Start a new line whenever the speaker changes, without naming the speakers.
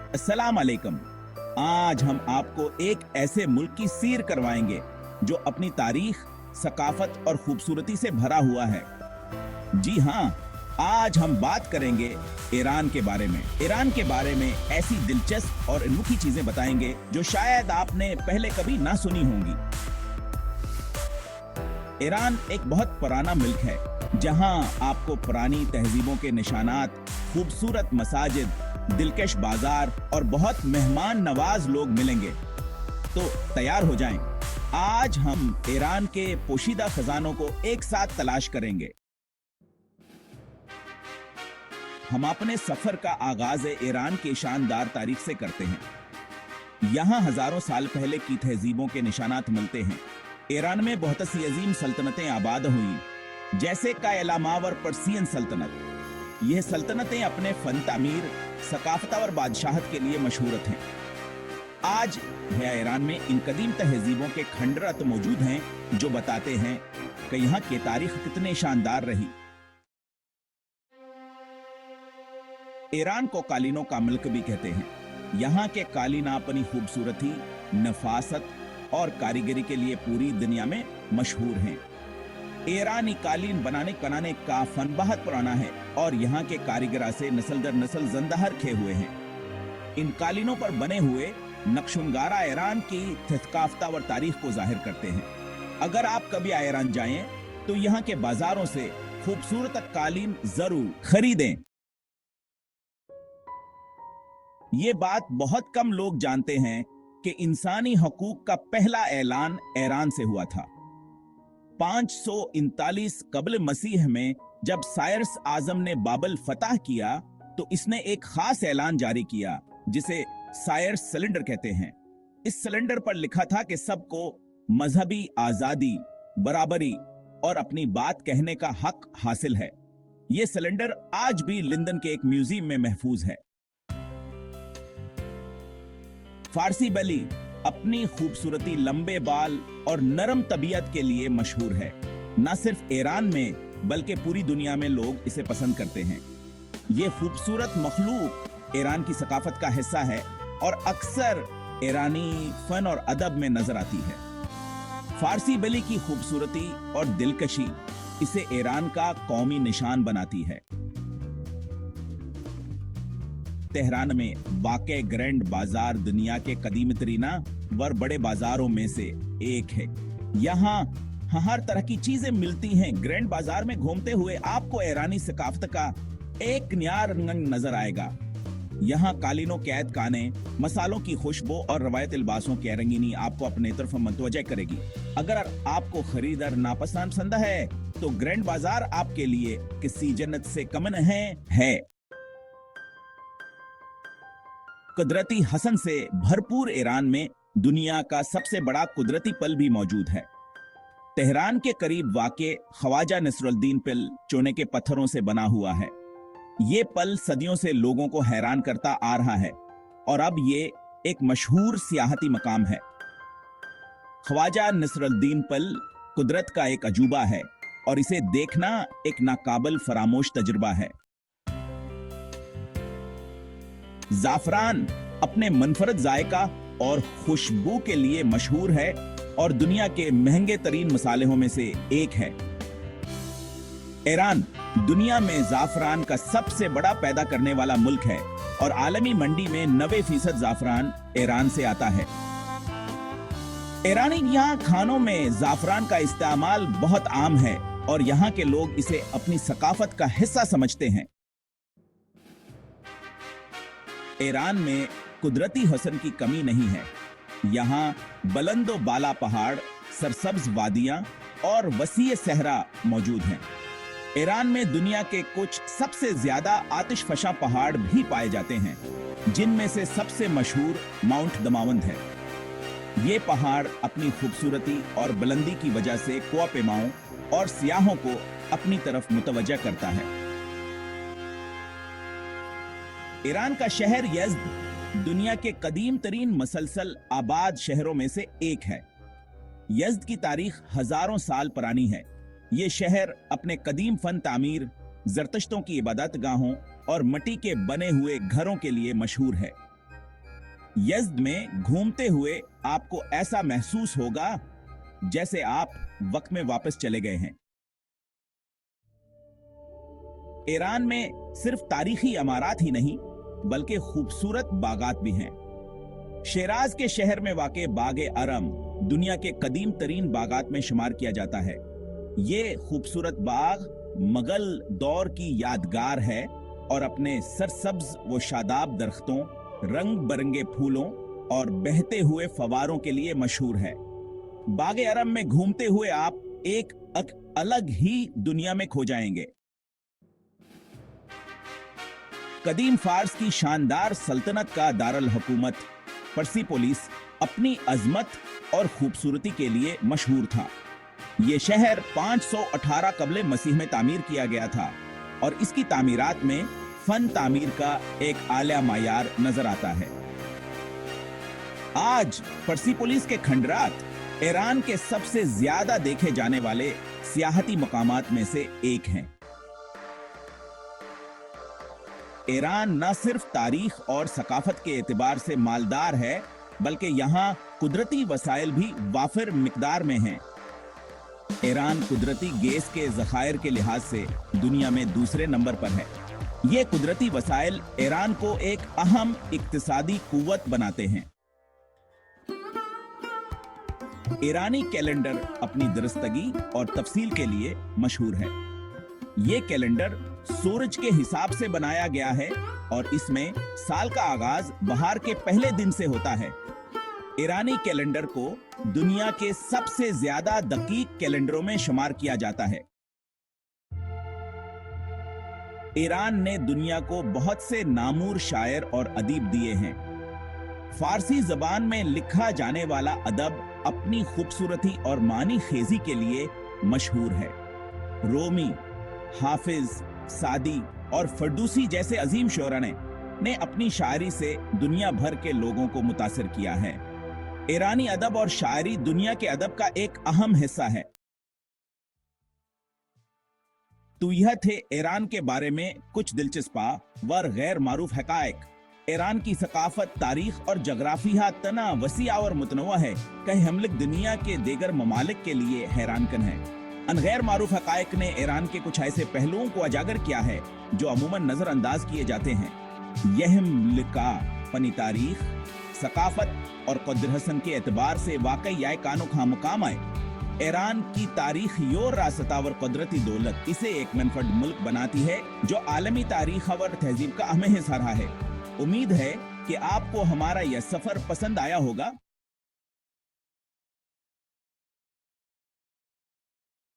अस्सलाम वालेकुम। आज हम आपको एक ऐसे मुल्क की सैर करवाएंगे जो अपनी तारीख, सकाफत और खूबसूरती से भरा हुआ है। जी हाँ, आज हम बात करेंगे ईरान के बारे में। ईरान के बारे में ऐसी दिलचस्प और अनोखी चीजें बताएंगे जो शायद आपने पहले कभी ना सुनी होंगी। ईरान एक बहुत पुराना मुल्क है जहां आपको पुरानी तहजीबों के निशानात, खूबसूरत मसाजिद, दिलकश बाजार और बहुत मेहमान नवाज लोग मिलेंगे। तो तैयार हो जाएं। आज हम ईरान के पोशीदा खजानों को एक साथ तलाश करेंगे। हम अपने सफर का आगाज ईरान की शानदार तारीख से करते हैं। यहाँ हजारों साल पहले की तहजीबों के निशानात मिलते हैं। ईरान में बहुत सी अजीम सल्तनतें आबाद हुई, जैसे कायलामावर पर्सियन सल्तनत। यह सल्तनतें अपने फन तामीर, सकाफत और बादशाहत के लिए मशहूर हैं। आज ईरान में इन कदीम तहजीबों के खंडरत मौजूद हैं जो बताते हैं कि यहाँ की तारीख कितने शानदार रही। ईरान को कालीनों का मुल्क भी कहते हैं। यहाँ के कालीन अपनी खूबसूरती, नफासत और कारीगरी के लिए पूरी दुनिया में मशहूर हैं। ईरानी कालीन बनाने का फन बहुत पुराना है और यहाँ के कारीगरा से नस्ल दर नस्ल जिंदा रखे हुए हैं। इन कालीनों पर बने हुए नक्शुनगारा ईरान की थकाफत और तारीख को जाहिर करते हैं। अगर आप कभी ईरान जाएं तो यहाँ के बाजारों से खूबसूरत कालीन जरूर खरीदें। ये बात बहुत कम लोग जानते हैं कि इंसानी हकूक का पहला ऐलान ईरान से हुआ था। 539 कबल मसीह में जब सायरस आजम ने बाबल फतह किया तो इसने एक खास ऐलान जारी किया जिसे सायरस सिलेंडर कहते हैं। इस सिलेंडर पर लिखा था कि सबको मजहबी आजादी, बराबरी और अपनी बात कहने का हक हासिल है। यह सिलेंडर आज भी लंदन के एक म्यूजियम में महफूज है। फारसी बैली अपनी खूबसूरती, लंबे बाल और नरम तबीयत के लिए मशहूर है। न सिर्फ ईरान में बल्कि पूरी दुनिया में लोग इसे पसंद करते हैं। ये खूबसूरत मखलूक ईरान की सकाफत का हिस्सा है और अक्सर ईरानी फन और अदब में नजर आती है। फारसी बैली की खूबसूरती और दिलकशी इसे ईरान का कौमी निशान बनाती है। तेहरान में वाक़े ग्रैंड बाजार दुनिया के कदीम तरीना व बड़े बाजारों में से एक है। यहाँ हर तरह की चीजें मिलती हैं। ग्रैंड बाजार में घूमते हुए आपको ईरानी सकाफत का एक नया रंग नजर आएगा। यहाँ कालीनों के ऐद खाने, मसालों की खुशबू और रवायती लिबासों की रंगीनी आपको अपने तरफ मुतवज्जह करेगी। अगर आपको खरीदार नापसंद है तो ग्रैंड बाजार आपके लिए किसी जन्नत से कम है। कुदरती हसन से भरपूर ईरान में दुनिया का सबसे बड़ा कुदरती पल भी मौजूद है। तेहरान के करीब वाक़े ख्वाजा नसरुद्दीन पल चूने के पत्थरों से बना हुआ है। ये पल सदियों से लोगों को हैरान करता आ रहा है और अब ये एक मशहूर सियाहती मकाम है। ख्वाजा नसरुद्दीन पल कुदरत का एक अजूबा है और इसे देखना एक नाकाबिल फरामोश तजुर्बा है। जाफरान अपने मुनफरद जायका और खुशबू के लिए मशहूर है और दुनिया के महंगे तरीन मसालों में से एक है। ईरान दुनिया में जाफरान का सबसे बड़ा पैदा करने वाला मुल्क है और आलमी मंडी में 90% जाफरान ईरान से आता है। ईरानी यहाँ खानों में जाफरान का इस्तेमाल बहुत आम है और यहाँ के लोग इसे अपनी सकाफत का हिस्सा समझते हैं। ईरान में कुदरती हसन की कमी नहीं है। यहाँ बुलंदो बाला पहाड़, सरसब्ज वादियां और वसीए सहरा मौजूद हैं। ईरान में दुनिया के कुछ सबसे ज्यादा आतिशफशा पहाड़ भी पाए जाते हैं, जिनमें से सबसे मशहूर माउंट दमावंद है। ये पहाड़ अपनी खूबसूरती और बुलंदी की वजह से कुआपेमाओं और सियाहों को अपनी तरफ मुतवज्जह करता है। ईरान का शहर यज़्द दुनिया के कदीम तरीन मसलसल आबाद शहरों में से एक है। यज़्द की तारीख हजारों साल पुरानी है। ये शहर अपने कदीम फन तामीर, जरतश्तों की इबादत गाहों और मिट्टी के बने हुए घरों के लिए मशहूर है। यज़्द में घूमते हुए आपको ऐसा महसूस होगा जैसे आप वक्त में वापस चले गए हैं। ईरान में सिर्फ तारीखी इमारत ही नहीं बल्कि खूबसूरत बागात भी हैं। शिराज के शहर में वाक़े बाग अरम दुनिया के कदीम तरीन बागात में शुमार किया जाता है। ये खूबसूरत बाग मुगल दौर की यादगार है और अपने सरसब्ज व शादाब दरख्तों, रंग बरंगे फूलों और बहते हुए फवारों के लिए मशहूर है। बाग अरम में घूमते हुए आप एक अलग ही दुनिया में खो जाएंगे। कदीम फारस की शानदार सल्तनत का दारुल हुकूमत पर्सिपोलिस अपनी अजमत और खूबसूरती के लिए मशहूर था। ये शहर 518 कबले मसीह में तामीर किया गया था और इसकी तामीरात में फन तामीर का एक आला मायार नजर आता है। आज पर्सिपोलिस के खंडरात ईरान के सबसे ज्यादा देखे जाने वाले सियाहती मकामात में से एक हैं। ईरान न सिर्फ तारीख और सकाफत के एतबार से मालदार है बल्कि यहाँ कुदरती वसाइल भी वाफिर मिकदार में हैं। ईरान कुदरती गैस के ज़खायर के लिहाज से दुनिया में दूसरे नंबर पर है। ये कुदरती वसाइल ईरान को एक अहम इक्तिसादी कुव्वत बनाते हैं। ईरानी कैलेंडर अपनी दुरुस्तगी और तफसील के लिए मशहूर है। ये कैलेंडर सूरज के हिसाब से बनाया गया है और इसमें साल का आगाज बहार के पहले दिन से होता है। ईरानी कैलेंडर को दुनिया के सबसे ज्यादा दकीक कैलेंडरों में शुमार किया जाता है। ईरान ने दुनिया को बहुत से नामूर शायर और अदीब दिए हैं। फारसी जबान में लिखा जाने वाला अदब अपनी खूबसूरती और मानी खेजी के लिए मशहूर है। रोमी, हाफिज, सादी और फरदूसी जैसे अजीम शोरा ने अपनी शायरी से दुनिया भर के लोगों को मुतासिर किया है। ईरानी अदब और शायरी दुनिया के अदब का एक अहम हिस्सा है। तो यह थे ईरान के बारे में कुछ दिलचस्प व गैर मारूफ हकायक। ईरान की सकाफत, तारीख और जगराफिया तना वसीआ और मुतनवा है कि हम लोग दुनिया के दीगर ममालिक के लिए हैरानकन है। अन गैर मारूफ हकायक ने ईरान के कुछ ऐसे पहलुओं को उजागर किया है जो अमूमन नजरअंदाज किए जाते हैं। यह मुल्क का फनी तारीख, सकाफत और क़द्र हसन के एतबार से वाकई आए कानो खा मुकाम आए। ईरान की तारीखी और रासता और कुदरती दौलत इसे एक मनफरद मुल्क बनाती है जो आलमी तारीख और तहजीब का अहम हिस्सा रहा है। उम्मीद है कि आपको हमारा यह सफर पसंद आया होगा।